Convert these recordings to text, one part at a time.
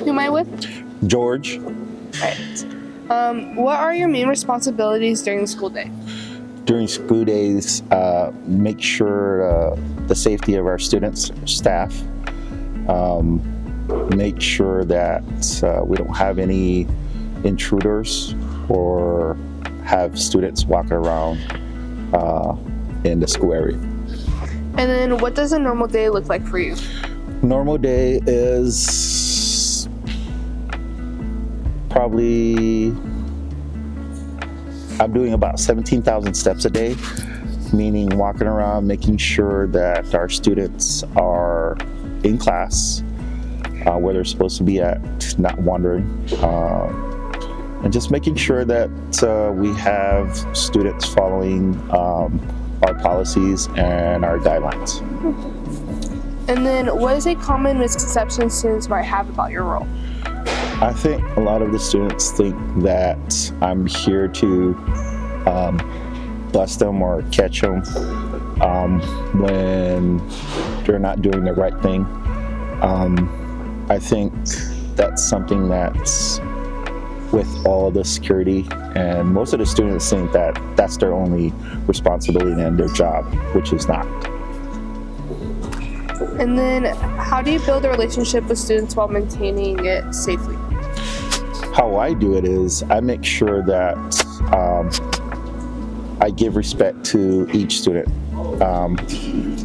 Who am I with? George. Right. What are your main responsibilities during the school day? During school days, make sure the safety of our students, staff, make sure that we don't have any intruders or have students walking around in the school area. And then what does a normal day look like for you? Normal day is probably, I'm doing about 17,000 steps a day, meaning walking around, making sure that our students are in class, where they're supposed to be at, not wandering, and just making sure that we have students following our policies and our guidelines. And then what is a common misconception students might have about your role? I think a lot of the students think that I'm here to bust them or catch them when they're not doing the right thing. I think that's something that's with all the security, and most of the students think that that's their only responsibility and their job, which is not. And then how do you build a relationship with students while maintaining it safely? How I do it is I make sure that I give respect to each student.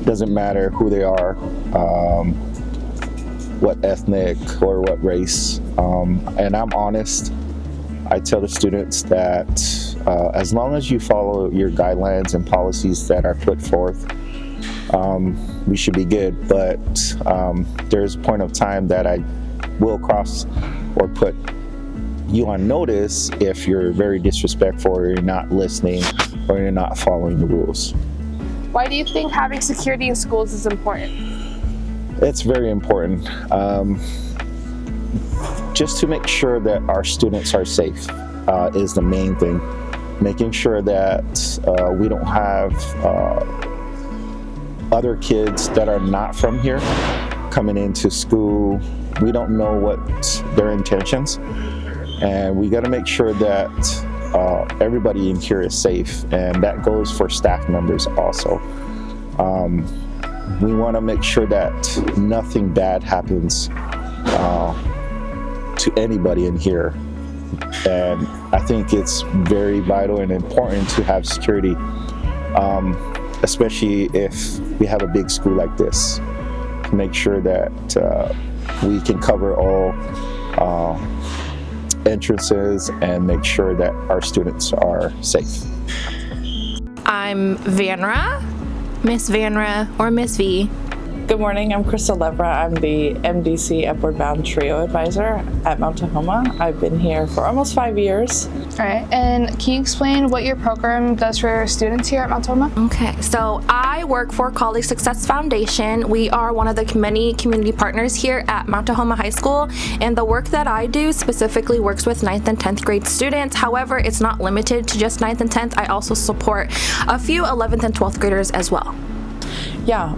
Doesn't matter who they are, what ethnic or what race, and I'm honest. I tell the students that as long as you follow your guidelines and policies that are put forth, we should be good. But there's a point of time that I will cross or put you on notice if you're very disrespectful or you're not listening or you're not following the rules. Why do you think having security in schools is important? It's very important. Just to make sure that our students are safe is the main thing. Making sure that we don't have other kids that are not from here coming into school. We don't know what their intentions, and we got to make sure that everybody in here is safe, and that goes for staff members also. We want to make sure that nothing bad happens to anybody in here, and I think it's very vital and important to have security, especially if we have a big school like this, to make sure that we can cover all entrances and make sure that our students are safe. I'm Vanra, Miss Vanra, or Miss V. Good morning, I'm Crystal Levra. I'm the MDC Upward Bound Trio Advisor at Mount Tahoma. I've been here for almost 5 years. All right, and can you explain what your program does for students here at Mount Tahoma? Okay, so I work for College Success Foundation. We are one of the many community partners here at Mount Tahoma High School, and the work that I do specifically works with 9th and 10th grade students. However, it's not limited to just 9th and 10th. I also support a few 11th and 12th graders as well. Yeah,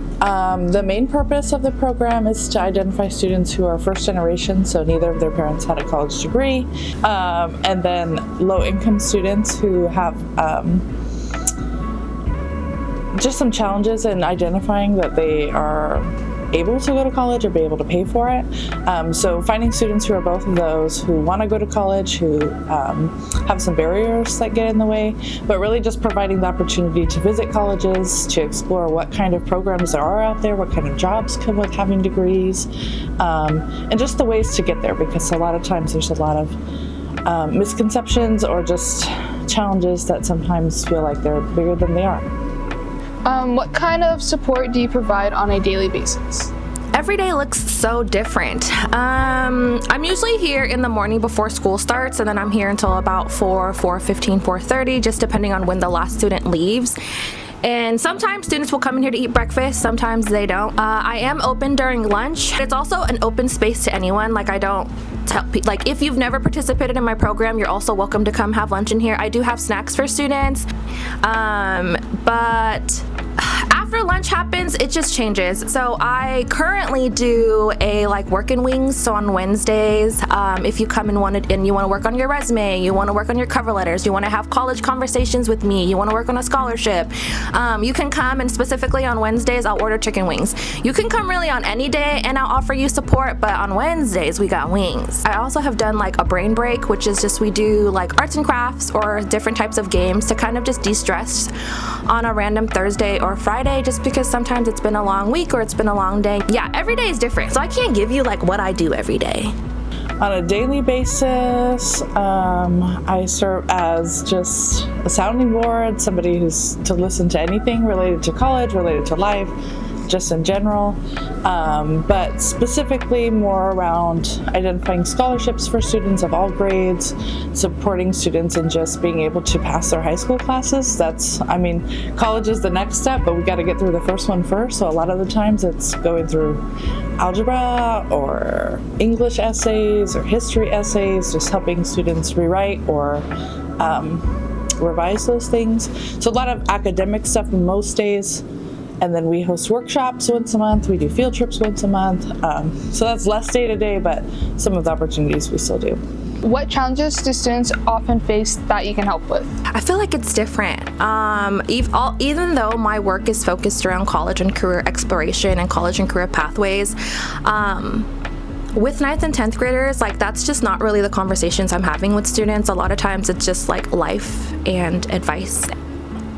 the main purpose of the program is to identify students who are first generation, so neither of their parents had a college degree, and then low-income students who have just some challenges in identifying that they are able to go to college or be able to pay for it. So finding students who are both of those, who want to go to college, who have some barriers that get in the way, but really just providing the opportunity to visit colleges, to explore what kind of programs there are out there, what kind of jobs come with having degrees, and just the ways to get there, because a lot of times there's a lot of misconceptions or just challenges that sometimes feel like they're bigger than they are. What kind of support do you provide on a daily basis? Every day looks so different. I'm usually here in the morning before school starts, and then I'm here until about 4:15, 4:30, just depending on when the last student leaves. And sometimes students will come in here to eat breakfast, sometimes they don't. I am open during lunch. It's also an open space to anyone. Like, I don't tell people, like, if you've never participated in my program, you're also welcome to come have lunch in here. I do have snacks for students. But after lunch happens, it just changes. So I currently do a work in wings. So on Wednesdays, if you come and you want to work on your resume, you want to work on your cover letters, you want to have college conversations with me, you want to work on a scholarship, you can come, and specifically on Wednesdays, I'll order chicken wings. You can come really on any day and I'll offer you support, but on Wednesdays we got wings. I also have done a brain break, which is just we do arts and crafts or different types of games to kind of just de-stress on a random Thursday or Friday, just because sometimes it's been a long week or it's been a long day. Yeah, every day is different, so I can't give you what I do every day. On a daily basis, I serve as just a sounding board, somebody who's to listen to anything related to college, related to life, just in general, but specifically more around identifying scholarships for students of all grades, supporting students in just being able to pass their high school classes. College is the next step, but we got to get through the first one first. So a lot of the times it's going through algebra or English essays or history essays, just helping students rewrite or revise those things. So a lot of academic stuff most days. And then we host workshops once a month. We do field trips once a month. So that's less day to day, but some of the opportunities we still do. What challenges do students often face that you can help with? I feel like it's different. Even though my work is focused around college and career exploration and college and career pathways, with 9th and 10th graders, that's just not really the conversations I'm having with students. A lot of times it's just life and advice.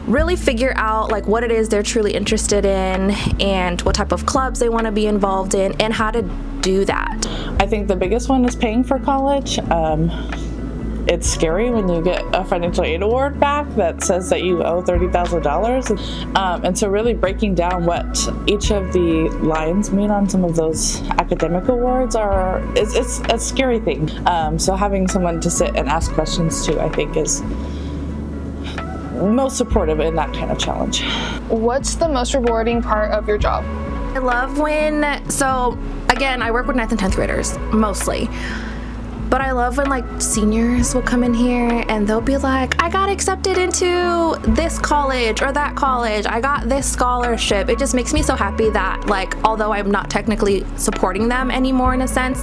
Really figure out what it is they're truly interested in and what type of clubs they want to be involved in and how to do that. I think the biggest one is paying for college. It's scary when you get a financial aid award back that says that you owe $30,000. And so really breaking down what each of the lines mean on some of those academic awards it's a scary thing. So having someone to sit and ask questions to, I think, is most supportive in that kind of challenge. What's the most rewarding part of your job? I love again, I work with 9th and 10th graders, mostly. But I love when seniors will come in here and they'll be like, I got accepted into this college or that college, I got this scholarship. It just makes me so happy that although I'm not technically supporting them anymore in a sense,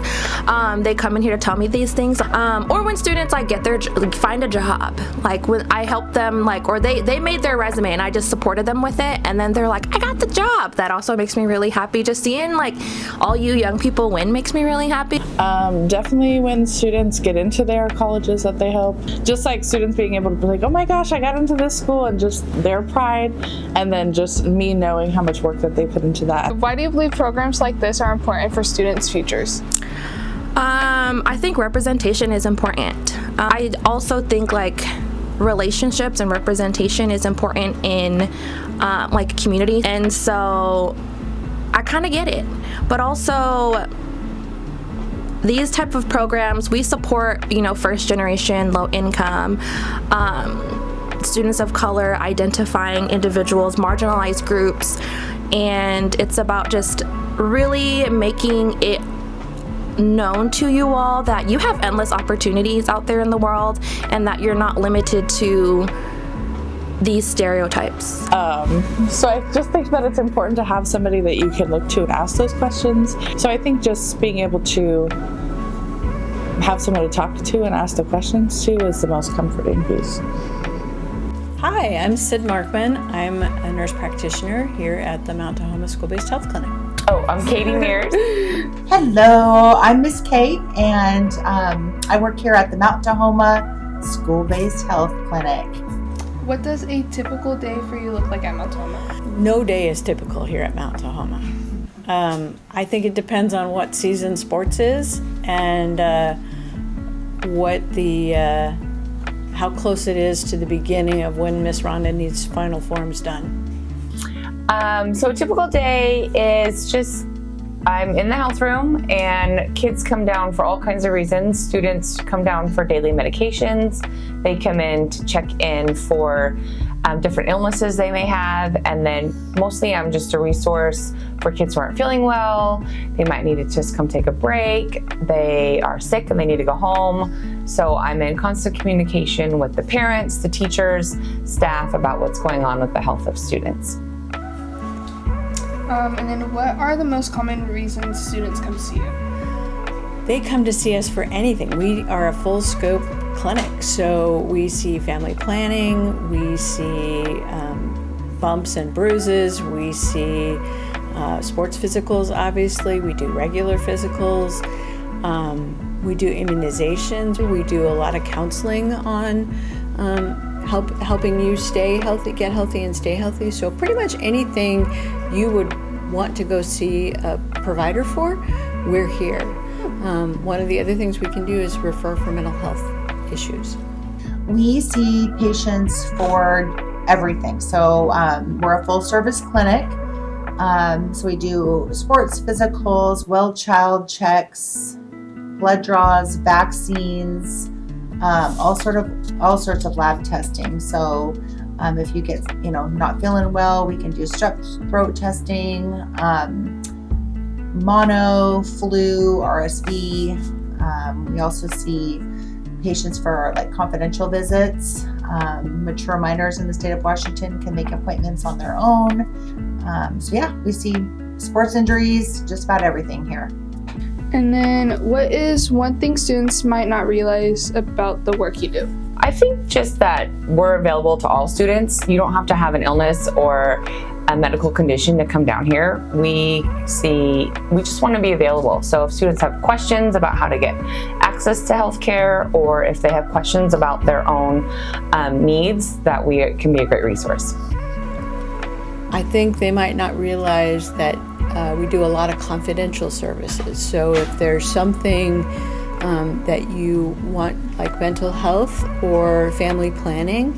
they come in here to tell me these things. Or when students find a job, when I help them or they made their resume and I just supported them with it, and then they're like, I got the job. That also makes me really happy. Just seeing all you young people win makes me really happy. Definitely when students get into their colleges that they help, just students being able to be oh my gosh, I got into this school, and just their pride, and then just me knowing how much work that they put into that. Why do you believe programs like this are important for students' futures? I think representation is important. I also think relationships and representation is important in community, and so I kind of get it. But also, these type of programs, we support, first generation, low income, students of color, identifying individuals, marginalized groups, and it's about just really making it known to you all that you have endless opportunities out there in the world and that you're not limited to these stereotypes. So I just think that it's important to have somebody that you can look to and ask those questions. So I think just being able to have someone to talk to and ask the questions to is the most comforting piece. Hi, I'm Sid Markman. I'm a nurse practitioner here at the Mount Tahoma School-Based Health Clinic. Oh, I'm Katie Mears. Hello, I'm Miss Kate, and I work here at the Mount Tahoma School-Based Health Clinic. What does a typical day for you look like at Mount Tahoma? No day is typical here at Mount Tahoma. I think it depends on what season sports is and how close it is to the beginning of when Miss Rhonda needs final forms done. So a typical day is just I'm in the health room and kids come down for all kinds of reasons. Students come down for daily medications. They come in to check in for different illnesses they may have. And then mostly I'm just a resource for kids who aren't feeling well. They might need to just come take a break. They are sick and they need to go home. So I'm in constant communication with the parents, the teachers, staff about what's going on with the health of students. And then what are the most common reasons students come to see you? They come to see us for anything. We are a full scope clinic, so we see family planning, we see bumps and bruises, we see sports physicals, obviously, we do regular physicals, we do immunizations, we do a lot of counseling on helping you stay healthy, get healthy and stay healthy. So pretty much anything you would want to go see a provider for, we're here. One of the other things we can do is refer for mental health issues. We see patients for everything. So we're a full service clinic. So we do sports physicals, well child checks, blood draws, vaccines, all sorts of lab testing. So if you get not feeling well, we can do strep throat testing, mono, flu, RSV. We also see patients for like confidential visits. Mature minors in the state of Washington can make appointments on their own. So yeah, we see sports injuries, just about everything here. And then what is one thing students might not realize about the work you do? I think just that we're available to all students. You don't have to have an illness or a medical condition to come down here. We just want to be available. So if students have questions about how to get access to healthcare, or if they have questions about their own needs, that we can be a great resource. I think they might not realize that we do a lot of confidential services. So if there's something that you want, like mental health or family planning,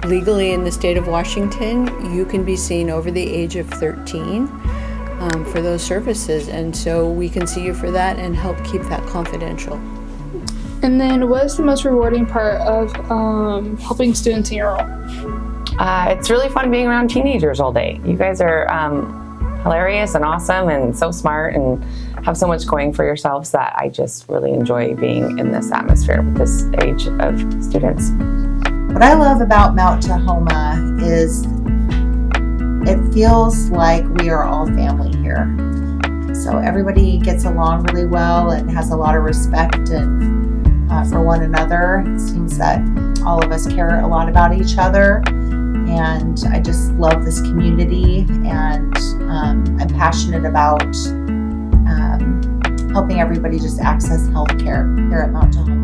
legally in the state of Washington, you can be seen over the age of 13 for those services. And so we can see you for that and help keep that confidential. And then what is the most rewarding part of helping students in your role? It's really fun being around teenagers all day. You guys are hilarious and awesome and so smart and have so much going for yourselves that I just really enjoy being in this atmosphere with this age of students. What I love about Mount Tahoma is it feels like we are all family here. So everybody gets along really well and has a lot of respect for one another. It seems that all of us care a lot about each other. And I just love this community, and I'm passionate about helping everybody just access healthcare here at Mount Tahoma.